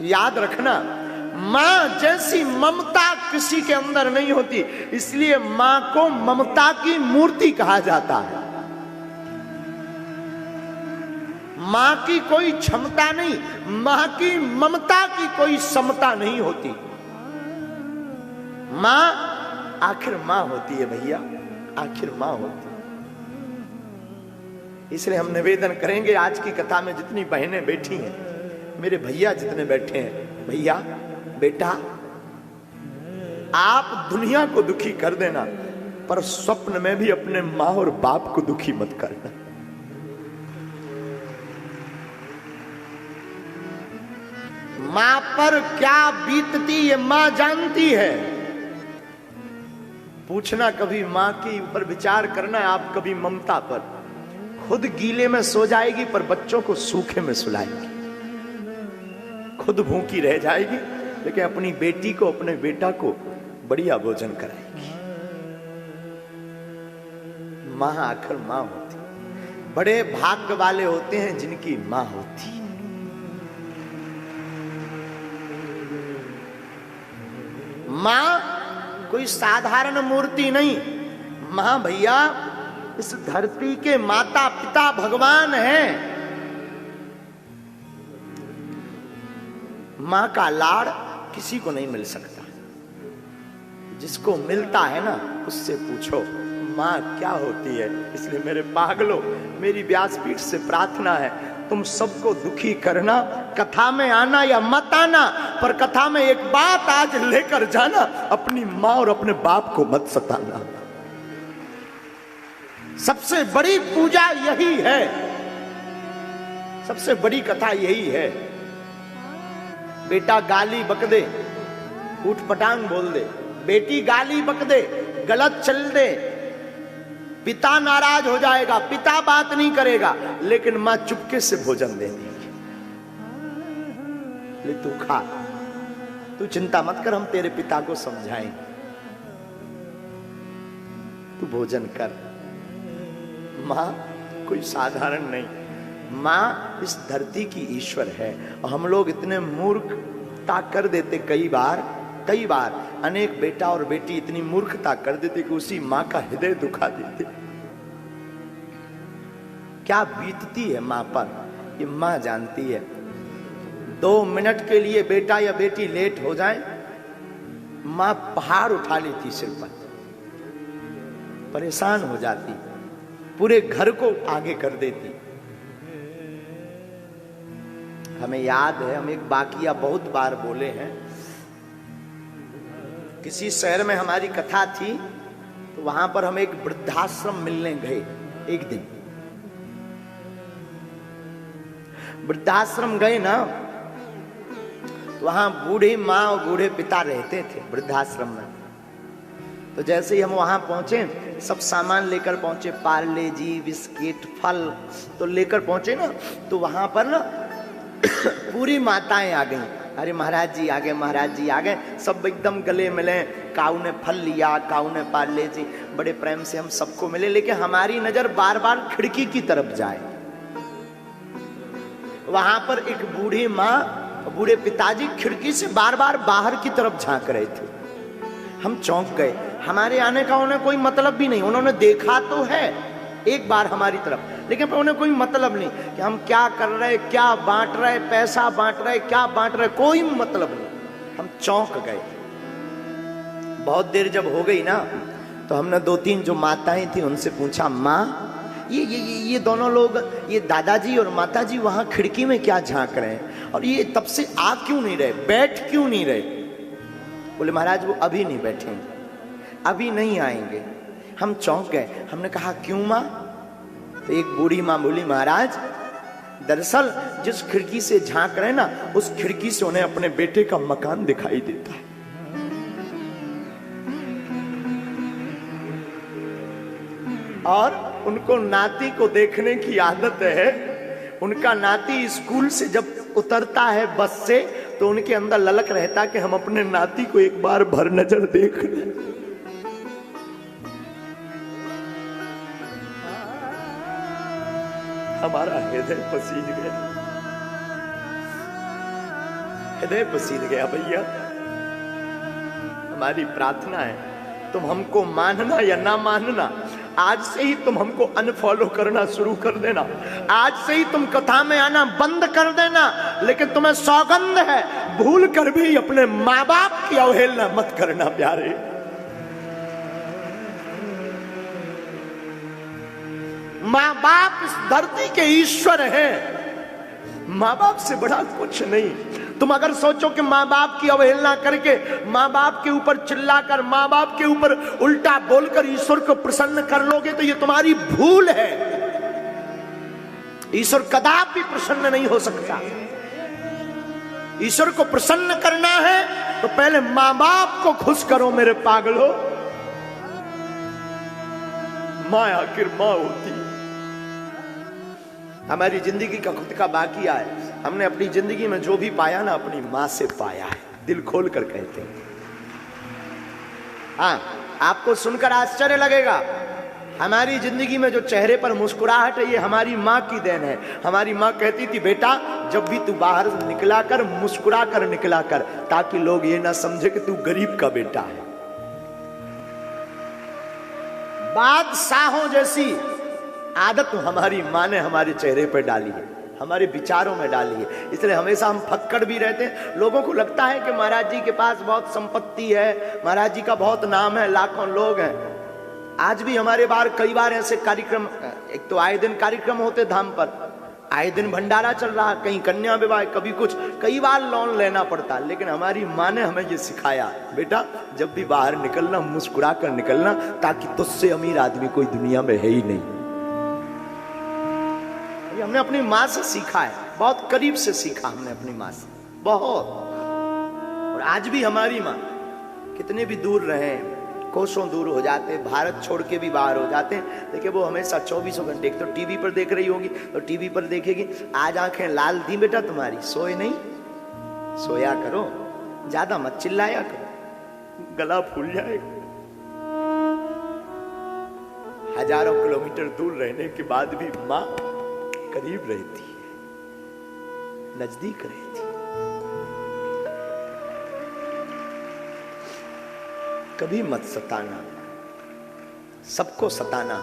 याद रखना, मां जैसी ममता किसी के अंदर नहीं होती, इसलिए मां को ममता की मूर्ति कहा जाता है। मां की कोई क्षमता नहीं, मां की ममता की कोई समता नहीं होती। मां आखिर मां होती है भैया, आखिर मां होती है। इसलिए हम निवेदन करेंगे, आज की कथा में जितनी बहनें बैठी हैं, मेरे भैया जितने बैठे हैं, भैया बेटा आप दुनिया को दुखी कर देना, पर स्वप्न में भी अपने मां और बाप को दुखी मत करना। मां पर क्या बीतती ये मां जानती है। पूछना कभी मां के ऊपर विचार करना आप कभी ममता पर। खुद गीले में सो जाएगी पर बच्चों को सूखे में सुलाएगी, खुद भूखी रह जाएगी लेकिन अपनी बेटी को अपने बेटा को बढ़िया भोजन कराएगी। मां आखिर मां होती, बड़े भाग्य वाले होते हैं जिनकी मां होती। मां कोई साधारण मूर्ति नहीं, मां भैया इस धरती के माता पिता भगवान हैं। मां का लाड़ किसी को नहीं मिल सकता, जिसको मिलता है ना उससे पूछो मां क्या होती है। इसलिए मेरे पागलों, मेरी व्यासपीठ से प्रार्थना है, तुम सबको दुखी करना, कथा में आना या मत आना, पर कथा में एक बात आज लेकर जाना, अपनी मां और अपने बाप को मत सताना। सबसे बड़ी पूजा यही है, सबसे बड़ी कथा यही है। बेटा गाली बक दे, ऊट पटांग बोल दे, बेटी गाली बक दे, गलत चल दे, पिता नाराज हो जाएगा, पिता बात नहीं करेगा, लेकिन मां चुपके से भोजन दे देगी। ले तू खा, तू चिंता मत कर, हम तेरे पिता को समझाएंगे, तू भोजन कर। मां कोई साधारण नहीं, मां इस धरती की ईश्वर है। और हम लोग इतने मूर्खता कर देते, कई बार अनेक बेटा और बेटी इतनी मूर्खता कर देते कि उसी मां का हृदय दुखा देते। क्या बीतती है मां पर, ये मां जानती है। 2 मिनट के लिए बेटा या बेटी लेट हो जाए, मां पहाड़ उठा लेती सिर पर, परेशान हो जाती, पूरे घर को आगे कर देती। हमें याद है, हम एक वाकया बहुत बार बोले हैं। किसी शहर में हमारी कथा थी, तो वहां पर हम एक वृद्धाश्रम मिलने गए। एक दिन वृद्धाश्रम गए ना, तो वहां बूढ़ी माँ और बूढ़े पिता रहते थे वृद्धाश्रम में। तो जैसे ही हम वहां पहुंचे, सब सामान लेकर पहुंचे, पार्ले जी, बिस्किट, फल तो लेकर पहुंचे ना, तो वहां पर ना पूरी माताएं आ गई। अरे महाराज जी आ गए, महाराज जी आ गए, सब एकदम गले मिले। काऊ ने फल लिया, काऊ ने पार्ले जी, बड़े प्रेम से हम सबको मिले। लेकिन हमारी नजर बार बार खिड़की की तरफ जाए। वहां पर एक बूढ़ी माँ, बूढ़े पिताजी खिड़की से बार बार बाहर की तरफ झांक रहे थे। हम चौंक गए। हमारे आने का उन्हें कोई मतलब भी नहीं, उन्होंने देखा तो है एक बार हमारी तरफ, लेकिन उन्हें कोई मतलब नहीं कि हम क्या कर रहे, क्या बांट रहे, पैसा बांट रहे, क्या बांट रहे, कोई मतलब नहीं। हम चौंक गए। बहुत देर जब हो गई ना, तो हमने 2-3 जो माताएं थी उनसे पूछा, माँ ये दोनों लोग, ये दादाजी और माताजी वहां खिड़की में क्या झांक रहे हैं, और ये तब से आ क्यों नहीं रहे, बैठ क्यों नहीं रहे? बोले महाराज वो अभी नहीं बैठेंगे, अभी नहीं आएंगे। हम चौंक गए। हमने कहा क्यों माँ? तो एक बूढ़ी माँ बोली, महाराज दरअसल जिस खिड़की से झांक रहे हैं ना, उस खिड़की से उन्हें अपने बेटे का मकान दिखाई देता है। और उनको नाती को देखने की आदत है। उनका नाती स्कूल से जब उतरता है बस से, तो उनके अंदर ललक रहता कि हम अपने नाती को एक बार भर नजर देख लें। हमारा हृदय पसीज गया। हृदय पसीज गया भैया। हमारी प्रार्थना है तुम हमको मानना या ना मानना, आज से ही तुम हमको अनफॉलो करना शुरू कर देना, आज से ही तुम कथा में आना बंद कर देना, लेकिन तुम्हें सौगंध है भूल कर भी अपने माँ बाप की अवहेलना मत करना प्यारे। माँ बाप इस धरती के ईश्वर हैं, माँ बाप से बड़ा कुछ नहीं। तुम अगर सोचो कि माँ बाप की अवहेलना करके, माँ बाप के ऊपर चिल्लाकर, माँ बाप के ऊपर उल्टा बोलकर ईश्वर को प्रसन्न कर लोगे तो ये तुम्हारी भूल है। ईश्वर कदापि प्रसन्न नहीं हो सकता। ईश्वर को प्रसन्न करना है तो पहले माँ बाप को खुश करो मेरे पागलो। माँ आखिर माँ होती। हमारी जिंदगी का खुद का बाकिया है। हमने अपनी जिंदगी में जो भी पाया ना अपनी मां से पाया है, दिल खोल कर कहते हैं। हाँ, आपको सुनकर आश्चर्य लगेगा, हमारी जिंदगी में जो चेहरे पर मुस्कुराहट है ये हमारी माँ की देन है। हमारी माँ कहती थी बेटा जब भी तू बाहर निकला कर मुस्कुरा कर निकला कर, ताकि लोग ये ना समझे कि तू गरीब का बेटा है। बादशाहों जैसी आदत हमारी माँ ने हमारे चेहरे पर डाली है, हमारे विचारों में डाली है। इसलिए हमेशा हम फक्कड़ भी रहते हैं। लोगों को लगता है कि महाराज जी के पास बहुत संपत्ति है, महाराज जी का बहुत नाम है, लाखों लोग हैं। आज भी हमारे बाहर कई बार ऐसे कार्यक्रम, एक तो आए दिन कार्यक्रम होते धाम पर, आए दिन भंडारा चल रहा, कहीं कन्या विवाह, कभी कुछ, कई बार लोन लेना पड़ता। लेकिन हमारी माँ ने हमें ये सिखाया बेटा जब भी बाहर निकलना मुस्कुरा कर निकलना, ताकि तुझसे अमीर आदमी कोई दुनिया में है ही नहीं। हमने अपनी माँ से सीखा है, बहुत करीब से सीखा हमने अपनी माँ से, बहुत। और आज भी हमारी माँ कितने भी दूर रहे, कोसों दूर हो जाते, भारत छोड़ के भी बाहर हो जाते हैं, लेकिन वो हमेशा 24 घंटे, एक तो टीवी पर देख रही होगी तो टीवी पर देखेगी, आज आंखें लाल थी बेटा तुम्हारी, सोए नहीं, सोया करो, ज्यादा मत चिल्लाया करो, गला फूल जाएगा। हजारों किलोमीटर दूर रहने के बाद भी माँ करीब रहती है, नजदीक रहती है। कभी मत सताना, सबको सताना,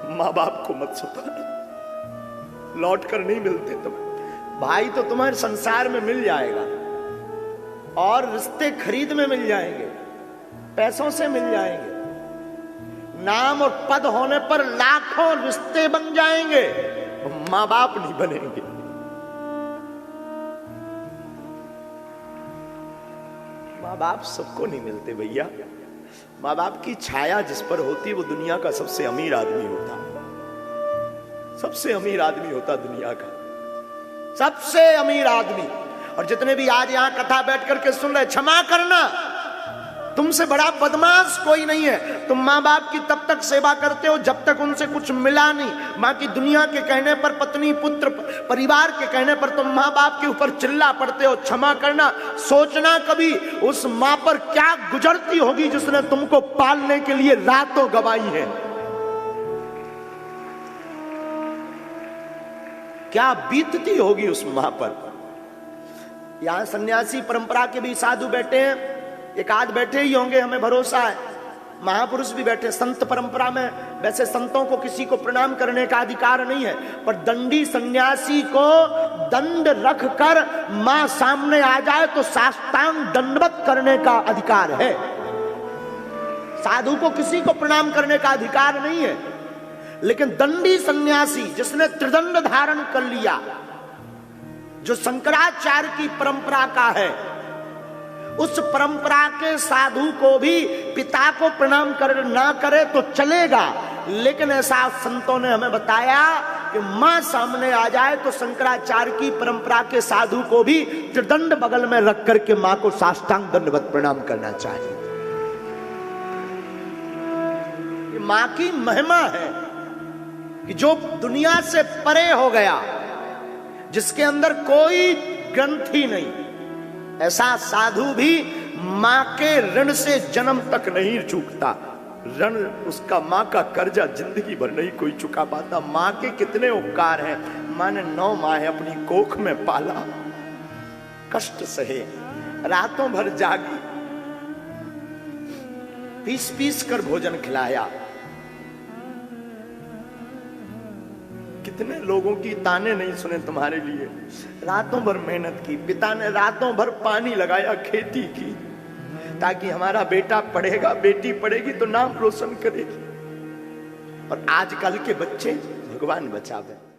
माँ बाप को मत सताना, लौट कर नहीं मिलते तुम। भाई तो तुम्हारे संसार में मिल जाएगा, और रिश्ते खरीद में मिल जाएंगे, पैसों से मिल जाएंगे, नाम और पद होने पर लाखों रिश्ते बन जाएंगे, माँ बाप नहीं बनेंगे। माँ बाप सबको नहीं मिलते भैया। माँ बाप की छाया जिस पर होती वो दुनिया का सबसे अमीर आदमी होता, सबसे अमीर आदमी होता दुनिया का, सबसे अमीर आदमी। और जितने भी आज यहां कथा बैठ करके सुन रहे, क्षमा करना, तुमसे बड़ा बदमाश कोई नहीं है। तुम माँ बाप की तब तक सेवा करते हो जब तक उनसे कुछ मिला नहीं। माँ की दुनिया के कहने पर, पत्नी पुत्र परिवार के कहने पर तुम माँ बाप के ऊपर चिल्ला पड़ते हो। क्षमा करना, सोचना कभी उस माँ पर क्या गुजरती होगी जिसने तुमको पालने के लिए रातों गवाई है, क्या बीतती होगी उस माँ पर। यहां सन्यासी परंपरा के भी साधु बैठे हैं, एक आध बैठे ही होंगे हमें भरोसा है, महापुरुष भी बैठे। संत परंपरा में वैसे संतों को किसी को प्रणाम करने का अधिकार नहीं है, पर दंडी सन्यासी को दंड रख कर मां सामने आ जाए तो साष्टांग दंडवत करने का अधिकार है। साधु को किसी को प्रणाम करने का अधिकार नहीं है, लेकिन दंडी सन्यासी जिसने त्रिदंड धारण कर लिया, जो शंकराचार्य की परंपरा का है, उस परंपरा के साधु को भी पिता को प्रणाम कर ना करे तो चलेगा, लेकिन ऐसा संतों ने हमें बताया कि मां सामने आ जाए तो शंकराचार्य की परंपरा के साधु को भी त्रिदंड बगल में रख करके मां को साष्टांग दंडवत प्रणाम करना चाहिए। ये मां की महिमा है कि जो दुनिया से परे हो गया, जिसके अंदर कोई ग्रंथि नहीं, ऐसा साधु भी मां के ऋण से जन्म तक नहीं चूकता। ऋण उसका, मां का कर्जा जिंदगी भर नहीं कोई चुका पाता। मां के कितने उपकार हैं। मां ने 9 माह अपनी कोख में पाला, कष्ट सहे, रातों भर जागी, पीस पीस कर भोजन खिलाया। कितने लोगों की ताने नहीं सुने तुम्हारे लिए, रातों भर मेहनत की, पिता ने रातों भर पानी लगाया, खेती की, ताकि हमारा बेटा पढ़ेगा, बेटी पढ़ेगी तो नाम रोशन करेगी। और आजकल के बच्चे, भगवान बचावे,